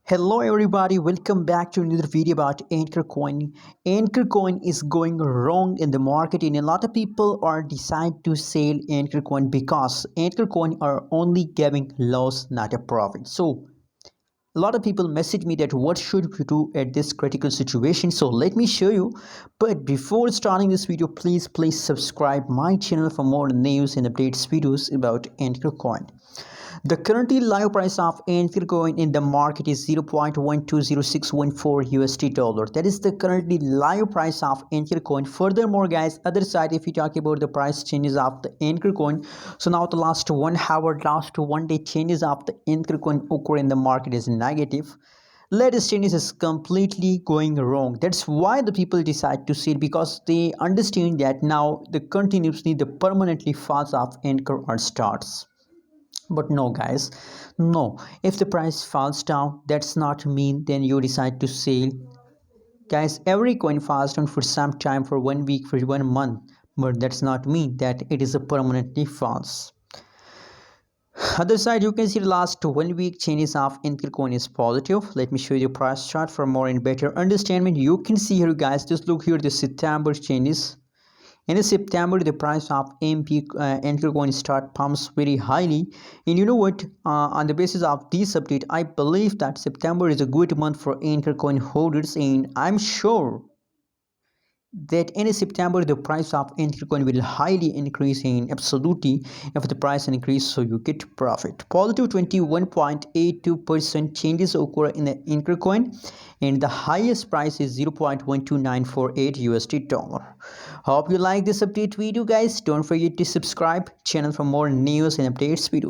Hello everybody, welcome back to another video about Ankr coin. Ankr coin is going wrong in the market and a lot of people are decide to sell Ankr coin because Ankr coin are only giving loss, not a profit. So a lot of people message me that what should we do at this critical situation, so let me show you. But before starting this video, please subscribe my channel for more news and updates videos about Ankr coin. The currently live price of Ankr coin in the market is 0.120614 USD dollar. That is the currently live price of Ankr coin. Furthermore, guys, other side, if you talk about the price changes of the Ankr coin, so now the last 1 hour, last 1 day changes of the Ankr coin occur in the market is negative. Latest changes is completely going wrong. That's why the people decide to sell, because they understand that now the continuously the permanently falls off Ankr or starts. But no, guys, no, if the price falls down, that's not mean then you decide to sell. Guys, every coin falls down for some time, for 1 week, for 1 month, but that's not mean that it is a permanently false. Other side, you can see the last 1 week changes of Ankr coin is positive. Let me show you the price chart for more and better understanding. You can see here, guys, just look here, the September changes. In September, the price of Ankr coin start pumps very highly, and you know what? On the basis of this update, I believe that September is a good month for Ankr coin holders, and I'm sure that in September the price of Ankr coin will highly increase in absolutely. If the price increase, so you get profit. Positive 21.82% changes occur in the Ankr coin, and the highest price is 0.12948 USD dollar. Hope you like this update video, guys. Don't forget to subscribe channel for more news and updates videos.